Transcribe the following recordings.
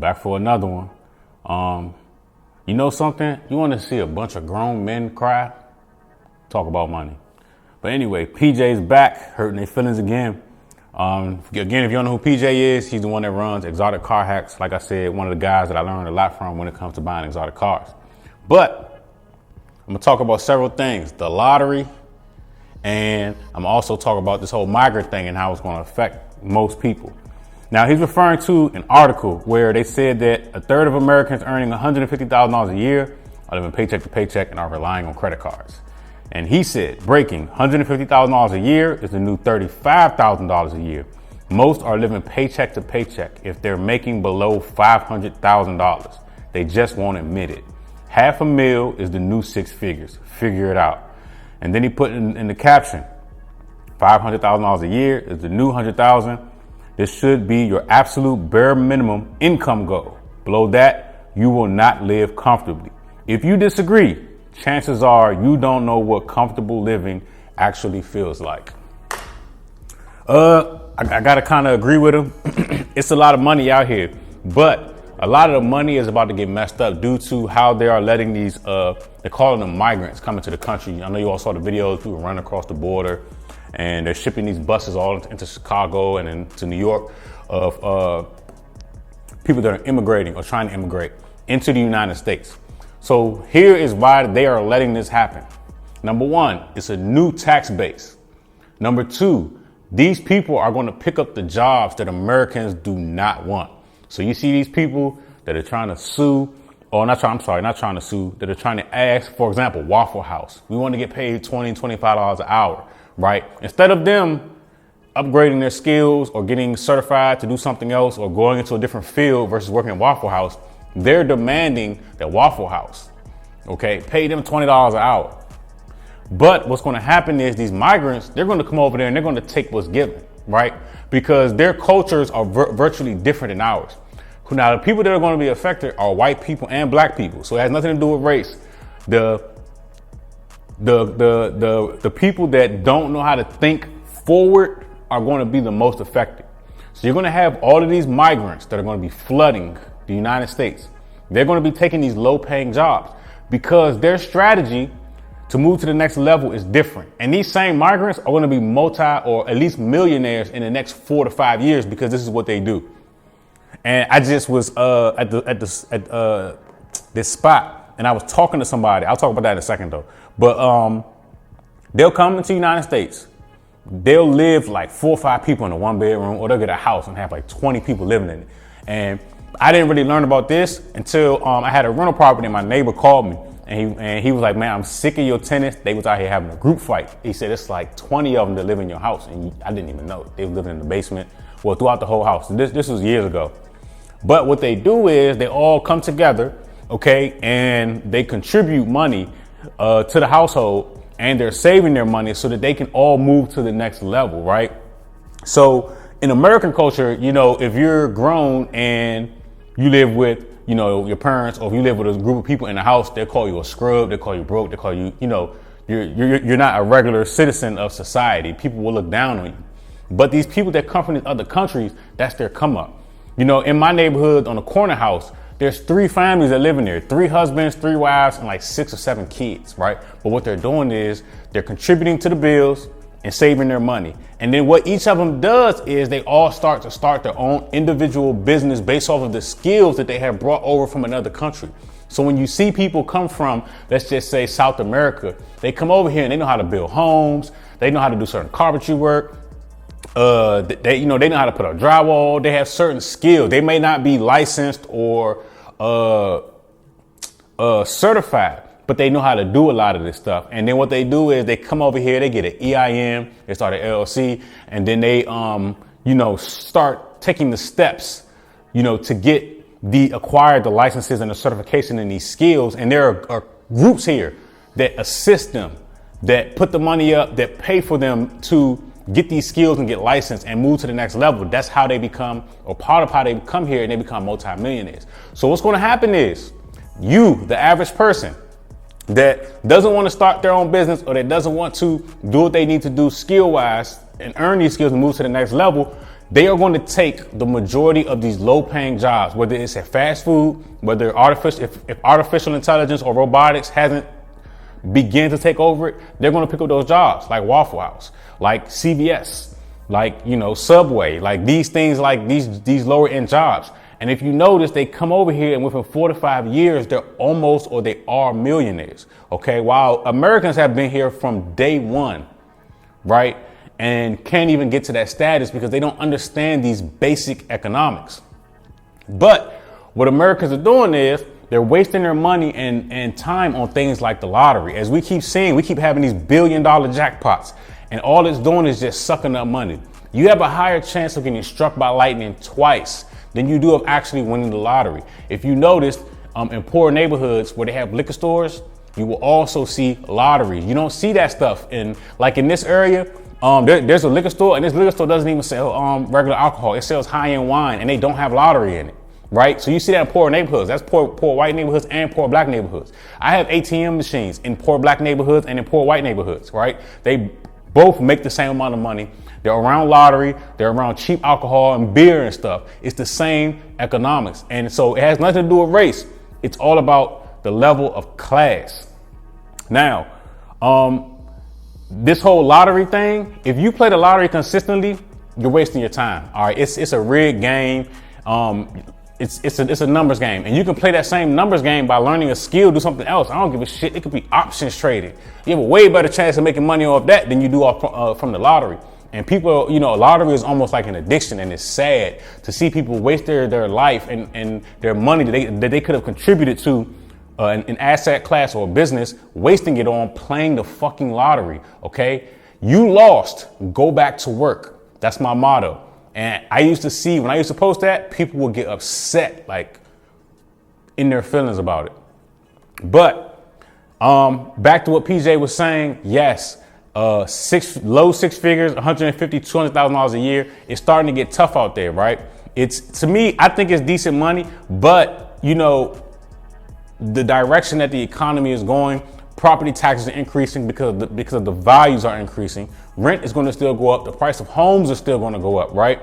back for another one. You know something? You want to see a bunch of grown men cry? Talk about money. But anyway, PJ's back, hurting their feelings again. Again, if you don't know who PJ is, he's the one that runs Exotic Car Hacks. Like I said, one of the guys that I learned a lot from when it comes to buying exotic cars. But I'm gonna talk about several things: the lottery, and I'm also talk about this whole migrant thing and how it's going to affect most people. Now, he's referring to an article where they said that a third of Americans earning $150,000 a year are living paycheck to paycheck and are relying on credit cards. And he said, breaking, $150,000 a year is the new $35,000 a year. Most are living paycheck to paycheck if they're making below $500,000. They just won't admit it. $500,000 is the new six figures. Figure it out. And then he put in the caption, $500,000 a year is the new $100,000. This should be your absolute bare minimum income goal. Below that, you will not live comfortably. If you disagree, chances are you don't know what comfortable living actually feels like. I gotta kind of agree with him. It's a lot of money out here, but a lot of the money is about to get messed up due to how they are letting these, they're calling them migrants coming to the country. I know you all saw the videos, people running across the border. And they're shipping these buses all into Chicago and into New York of people that are immigrating or trying to immigrate into the United States. So here is why they are letting this happen. Number one, it's a new tax base. Number two, these people are going to pick up the jobs that Americans do not want. So you see these people that are trying to sue, or not trying to sue, that are trying to ask, for example, Waffle House. We want to get paid $20, $25 an hour. Right? Instead of them upgrading their skills or getting certified to do something else or going into a different field versus working at Waffle House, they're demanding that Waffle House, okay, pay them $20 an hour. But what's going to happen is these migrants, they're going to come over there and they're going to take what's given, right? Because their cultures are virtually different than ours. Now, the people that are going to be affected are white people and black people. So it has nothing to do with race. The people that don't know how to think forward are going to be the most affected. So you're going to have all of these migrants that are going to be flooding the United States. They're going to be taking these low paying jobs because their strategy to move to the next level is different. And these same migrants are going to be multi or at least millionaires in the next 4 to 5 years because this is what they do. And I just was at this spot and I was talking to somebody. I'll talk about that in a second though. But they'll come into the United States. They'll live like 4 or 5 people in a 1-bedroom, or they'll get a house and have like 20 people living in it. And I didn't really learn about this until I had a rental property and my neighbor called me. And he was like, man, I'm sick of your tenants. They was out here having a group fight. He said, it's like 20 of them that live in your house. And I didn't even know. They were living in the basement, well, throughout the whole house. This was years ago. But what they do is they all come together, okay, and they contribute money to the household, and they're saving their money so that they can all move to the next level, right? So in American culture, you know, if you're grown and you live with, you know, your parents, or if you live with a group of people in the house, they'll call you a scrub, they'll call you broke, they'll call you, you know, you're not a regular citizen of society. People will look down on you. But these people that come from these other countries, that's their come up. You know, in my neighborhood on the corner house, there's 3 families that live in there, 3 husbands, 3 wives, and like 6 or 7 kids, right? But what they're doing is they're contributing to the bills and saving their money. And then what each of them does is they all start their own individual business based off of the skills that they have brought over from another country. So when you see people come from, let's just say South America, they come over here and they know how to build homes. They know how to do certain carpentry work. They know how to put up drywall. They have certain skills. They may not be licensed or certified, but they know how to do a lot of this stuff. And then what they do is they come over here, they get an EIN, they start an LLC, and then they, start taking the steps, to get acquire the licenses and the certification and these skills. And there are groups here that assist them, that put the money up, that pay for them to get these skills and get licensed and move to the next level. That's how they become, or part of how they come here, and they become multimillionaires. So what's going to happen is you, the average person that doesn't want to start their own business, or that doesn't want to do what they need to do skill wise and earn these skills and move to the next level, they are going to take the majority of these low paying jobs, whether it's at fast food, whether if artificial intelligence or robotics hasn't began to take over it, they're going to pick up those jobs like Waffle House, like CVS, like, Subway, like these things, like these lower end jobs. And if you notice, they come over here and within 4 to 5 years, they're almost, or they are millionaires. Okay. While Americans have been here from day one, right? And can't even get to that status because they don't understand these basic economics. But what Americans are doing is they're wasting their money and time on things like the lottery. As we keep seeing, we keep having these $1 billion jackpots, and all it's doing is just sucking up money. You have a higher chance of getting struck by lightning twice than you do of actually winning the lottery. If you notice, in poor neighborhoods where they have liquor stores, you will also see lotteries. You don't see that stuff in this area. There's a liquor store, and this liquor store doesn't even sell regular alcohol. It sells high-end wine, and they don't have lottery in it, right? So you see that in poor neighborhoods. That's poor white neighborhoods and poor black neighborhoods. I have ATM machines in poor black neighborhoods and in poor white neighborhoods, right? They both make the same amount of money. They're around lottery. They're around cheap alcohol and beer and stuff. It's the same economics. And so it has nothing to do with race. It's all about the level of class. Now, this whole lottery thing, if you play the lottery consistently, you're wasting your time. All right. It's a rigged game. It's a numbers game, and you can play that same numbers game by learning a skill, do something else. I don't give a shit. It could be options trading. You have a way better chance of making money off that than you do off from the lottery. And people, lottery is almost like an addiction, and it's sad to see people waste their life and their money that they could have contributed to an asset class or a business, wasting it on playing the fucking lottery. Okay, you lost. Go back to work. That's my motto. And I used to see, when I used to post that, people would get upset, like in their feelings about it. But back to what PJ was saying, yes, low six figures, $150,000, $200,000 a year. It's starting to get tough out there, right? To me, I think it's decent money, but the direction that the economy is going, property taxes are increasing because the values are increasing. Rent is going to still go up. The price of homes is still going to go up, right?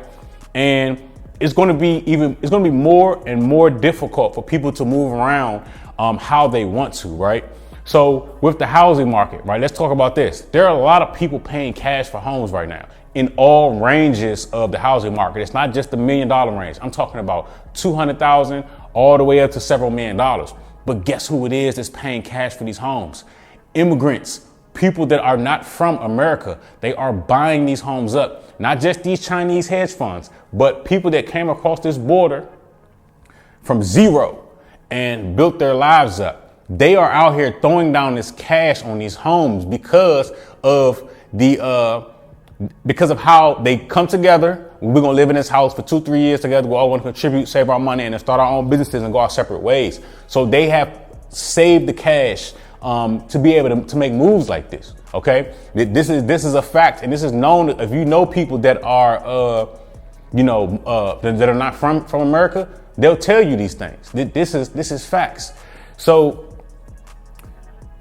And it's going to be more and more difficult for people to move around how they want to, right? So with the housing market, right? Let's talk about this. There are a lot of people paying cash for homes right now in all ranges of the housing market. It's not just the $1 million range. I'm talking about 200,000 all the way up to several $1 million. But guess who it is that's paying cash for these homes? Immigrants, people that are not from America. They are buying these homes up. Not just these Chinese hedge funds, but people that came across this border from zero and built their lives up. They are out here throwing down this cash on these homes because of how they come together. We're going to live in this house for 2-3 years together. We all want to contribute, save our money, and then start our own businesses and go our separate ways. So they have saved the cash to be able to make moves like this. Okay, this is a fact, and this is known. If you know people that are that are not from America, they'll tell you these things. This is facts. So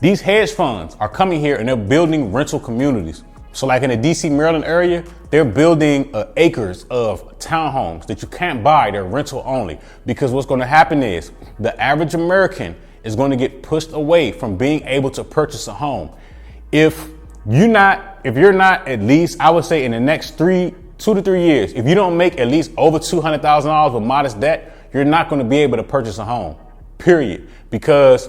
these hedge funds are coming here and they're building rental communities. So like in the DC, Maryland area, they're building acres of townhomes that you can't buy. They're rental only, because what's going to happen is the average American is going to get pushed away from being able to purchase a home. If you're not at least, I would say in the next 2 to 3 years, if you don't make at least over $200,000 with modest debt, you're not going to be able to purchase a home, period. Because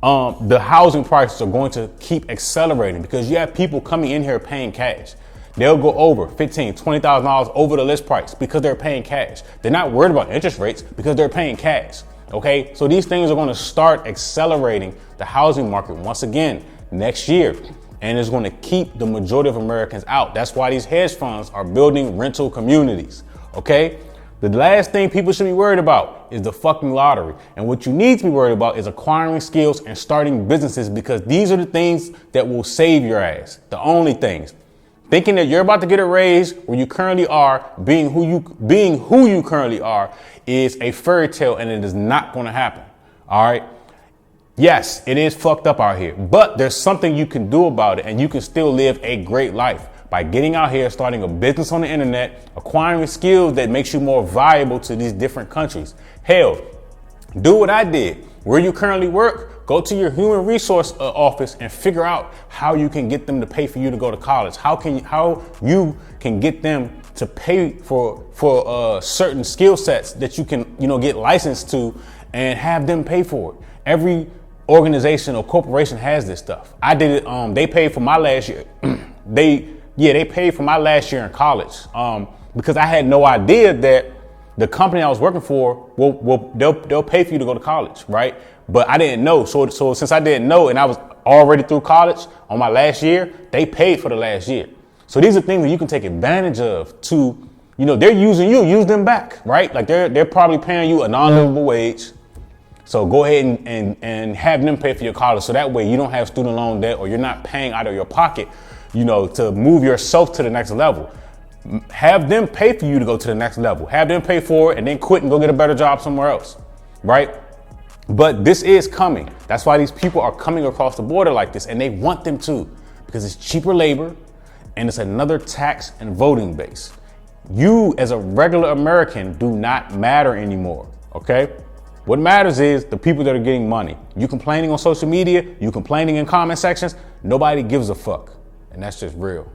the housing prices are going to keep accelerating because you have people coming in here paying cash. They'll go over $15,000, $20,000 over the list price because they're paying cash. They're not worried about interest rates because they're paying cash. Okay, so these things are going to start accelerating the housing market once again next year, and it's going to keep the majority of Americans out. That's why these hedge funds are building rental communities. Okay. The last thing people should be worried about is the fucking lottery. And what you need to be worried about is acquiring skills and starting businesses, because these are the things that will save your ass. The only things. Thinking that you're about to get a raise where you currently are, being who you currently are, is a fairy tale, and it is not going to happen. All right. Yes, it is fucked up out here, but there's something you can do about it, and you can still live a great life. by getting out here, starting a business on the internet, acquiring skills that makes you more viable to these different countries. Hell, do what I did. Where you currently work, go to your human resource office and figure out how you can get them to pay for you to go to college. How you can get them to pay for certain skill sets that you can, get licensed to, and have them pay for it. Every organization or corporation has this stuff. I did it. They paid for my last year. They paid for my last year in college because I had no idea that the company I was working for, they'll pay for you to go to college, right? But I didn't know. So since I didn't know and I was already through college on my last year, they paid for the last year. So these are things that you can take advantage of to, they're using you, use them back, right? Like they're probably paying you a non-livable wage. So go ahead and have them pay for your college. So that way you don't have student loan debt, or you're not paying out of your pocket, to move yourself to the next level. Have them pay for you to go to the next level. Have them pay for it and then quit and go get a better job somewhere else, right? But this is coming. That's why these people are coming across the border like this, and they want them to, because it's cheaper labor and it's another tax and voting base. You as a regular American do not matter anymore, okay? What matters is the people that are getting money. You complaining on social media, you complaining in comment sections, nobody gives a fuck. And that's just real.